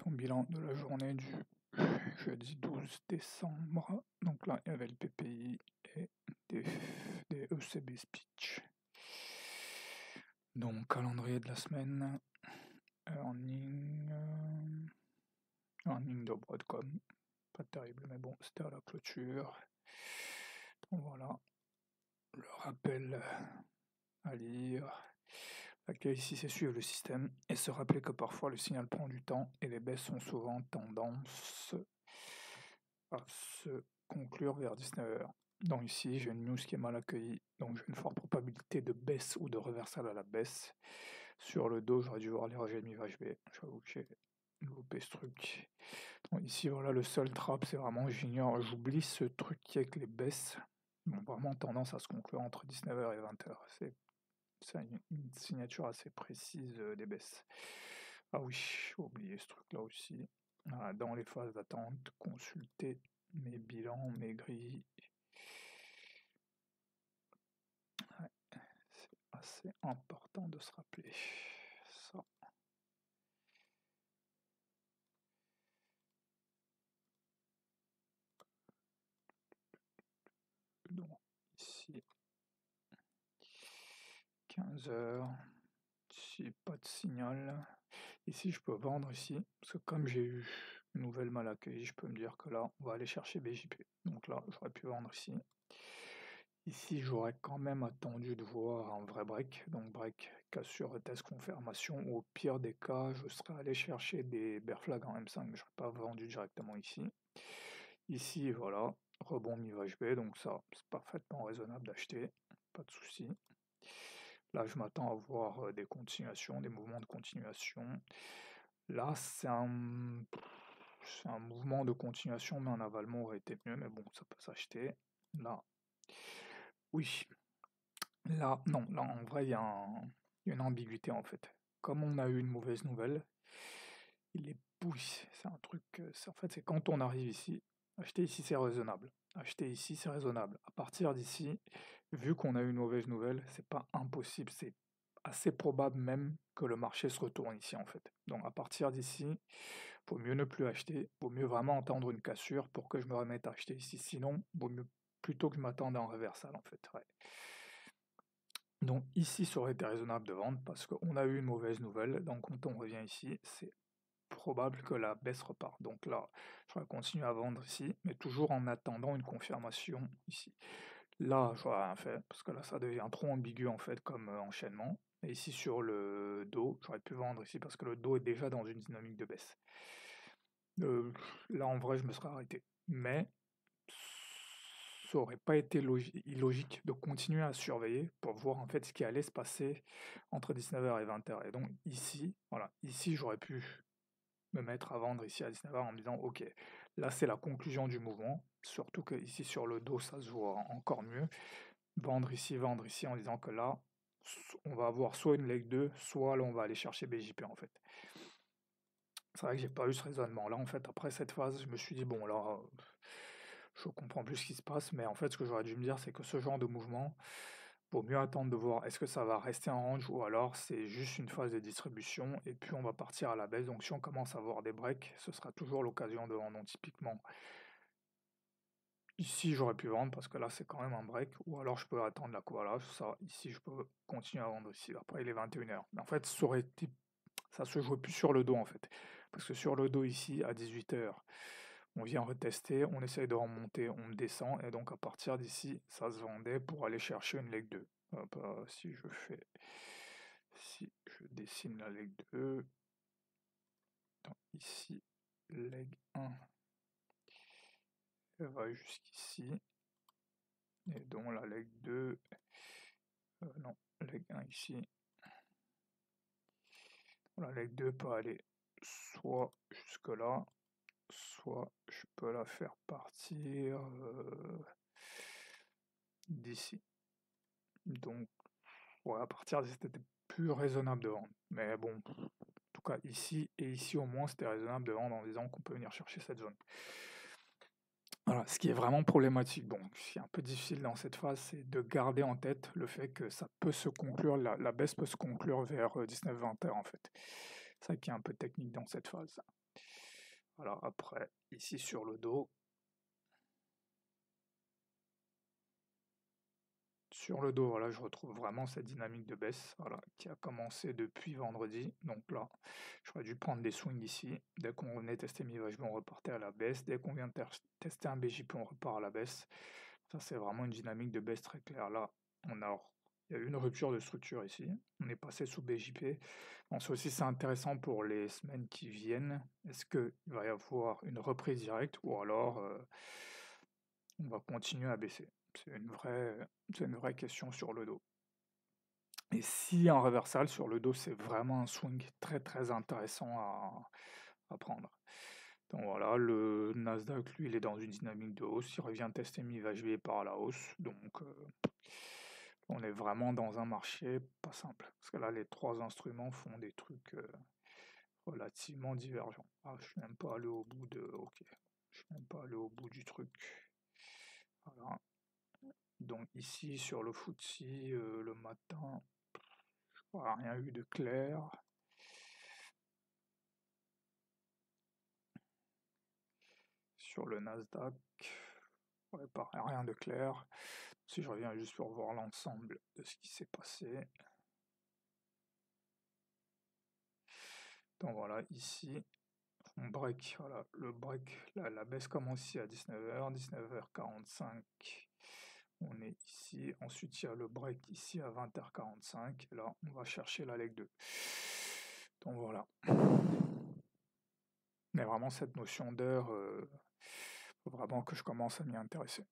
ton bilan de la journée du jeudi 12 décembre. Donc là, il y avait le PPI et des ECB speech. Donc, calendrier de la semaine, earning de Broadcom. Pas terrible, mais bon, c'était à la clôture. Donc voilà, le rappel à lire. La clé ici, c'est suivre le système et se rappeler que parfois le signal prend du temps et les baisses ont souvent tendance à se conclure vers 19h. Donc ici, j'ai une news qui est mal accueillie, donc j'ai une forte probabilité de baisse ou de reversal à la baisse. Sur le dos, j'aurais dû voir les rejets de MIVHB. J'avoue que j'ai loupé ce truc. Donc ici, voilà, le seul trap, c'est vraiment, j'oublie ce truc qui est avec les baisses. Bon, vraiment tendance à se conclure entre 19h et 20h. C'est une signature assez précise des baisses. Ah oui, j'ai oublié ce truc-là aussi. Voilà, dans les phases d'attente, consulter mes bilans, mes grilles. Ouais, c'est assez important de se rappeler ça. Donc ici, 15h. Ici, pas de signal. Ici, je peux vendre ici, parce que comme j'ai eu une nouvelle mal accueillie, je peux me dire que là, on va aller chercher BJP. Donc là, j'aurais pu vendre ici. Ici, j'aurais quand même attendu de voir un vrai break. Donc break, cassure, test, confirmation. Ou au pire des cas, je serais allé chercher des bear flags en M5, mais je n'aurais pas vendu directement ici. Ici, voilà, rebond MIVHB, donc ça, c'est parfaitement raisonnable d'acheter, pas de souci. Là, je m'attends à voir des continuations, des mouvements de continuation. Là, c'est un mouvement de continuation, mais un avalement aurait été mieux, mais bon, ça peut s'acheter. Là, oui. Là, non, là, en vrai, il y a une ambiguïté, en fait. Comme on a eu une mauvaise nouvelle, il est poussé. C'est un truc, en fait, c'est quand on arrive ici, acheter ici, c'est raisonnable. Acheter ici, c'est raisonnable. À partir d'ici, vu qu'on a eu une mauvaise nouvelle, c'est pas impossible, c'est assez probable même que le marché se retourne ici, en fait. Donc, à partir d'ici, vaut mieux ne plus acheter, vaut mieux vraiment entendre une cassure pour que je me remette à acheter ici. Sinon, vaut mieux plutôt que je m'attende à un reversal, en fait. Ouais. Donc ici, ça aurait été raisonnable de vendre parce qu'on a eu une mauvaise nouvelle. Donc quand on revient ici, c'est probable que la baisse repart. Donc là, je vais continuer à vendre ici, mais toujours en attendant une confirmation ici. Là, je n'aurais rien fait parce que là, ça devient trop ambigu en fait comme enchaînement. Et ici sur le dos, j'aurais pu vendre ici parce que le dos est déjà dans une dynamique de baisse. Là, en vrai, je me serais arrêté. Mais ça aurait pas été illogique de continuer à surveiller pour voir en fait ce qui allait se passer entre 19h et 20h. Et donc ici, voilà, ici j'aurais pu me mettre à vendre ici à 19h en me disant ok, là c'est la conclusion du mouvement, surtout que ici sur le dos ça se voit encore mieux. Vendre ici en disant que là on va avoir soit une leg 2, soit là on va aller chercher BJP en fait. C'est vrai que j'ai pas eu ce raisonnement là en fait. Après cette phase, je me suis dit bon alors je comprends plus ce qui se passe, mais en fait, ce que j'aurais dû me dire, c'est que ce genre de mouvement, vaut mieux attendre de voir est-ce que ça va rester en range ou alors c'est juste une phase de distribution et puis on va partir à la baisse. Donc si on commence à voir des breaks, ce sera toujours l'occasion de vendre. Donc typiquement, ici j'aurais pu vendre parce que là c'est quand même un break, ou alors je peux attendre la voilà, ça, ici je peux continuer à vendre ici. Après il est 21h. Mais en fait, ça se jouait plus sur le dos en fait. Parce que sur le dos ici, à 18h, on vient retester, on essaye de remonter, on descend, et donc à partir d'ici, ça se vendait pour aller chercher une leg 2. Hop, si je dessine la leg 2, donc ici, leg 1, elle va jusqu'ici, et donc la leg 2, non, leg 1 ici, la leg 2 peut aller soit jusque là, soit je peux la faire partir d'ici. Donc, ouais, à partir d'ici, c'était plus raisonnable de vendre. Mais bon, en tout cas, ici et ici au moins, c'était raisonnable de vendre en disant qu'on peut venir chercher cette zone. Voilà, ce qui est vraiment problématique, bon, ce qui est un peu difficile dans cette phase, c'est de garder en tête le fait que ça peut se conclure, la baisse peut se conclure vers 19-20 heures en fait. C'est ça qui est un peu technique dans cette phase. Voilà, après, ici sur le dos, voilà, je retrouve vraiment cette dynamique de baisse, voilà, qui a commencé depuis vendredi. Donc là, j'aurais dû prendre des swings ici. Dès qu'on venait tester mi-VHB, on repartait à la baisse. Dès qu'on vient tester un BJP, on repart à la baisse. Ça, c'est vraiment une dynamique de baisse très claire. Là, il y a eu une rupture de structure ici. On est passé sous BJP. Bon, ça aussi, c'est intéressant pour les semaines qui viennent. Est-ce qu'il va y avoir une reprise directe ou alors on va continuer à baisser? C'est une vraie question sur le dos. Et si en reversal sur le dos, c'est vraiment un swing très très intéressant à prendre. Donc voilà, le Nasdaq, lui, il est dans une dynamique de hausse. Il revient tester mi-VHB par la hausse. Donc on est vraiment dans un marché pas simple. Parce que là, les trois instruments font des trucs relativement divergents. Ah, je suis même pas allé au bout de. Ok. Je suis même pas allé au bout du truc. Voilà. Donc ici, sur le FTSE, le matin, rien eu de clair. Sur le Nasdaq, ouais, pareil, rien de clair. Si je reviens juste pour voir l'ensemble de ce qui s'est passé. Donc voilà, ici, on break, voilà, le break, la baisse commence ici à 19h, 19h45. On est ici, ensuite il y a le break ici à 20h45. Là, on va chercher la leg 2. Donc voilà. Mais vraiment, cette notion d'heure, faut vraiment que je commence à m'y intéresser.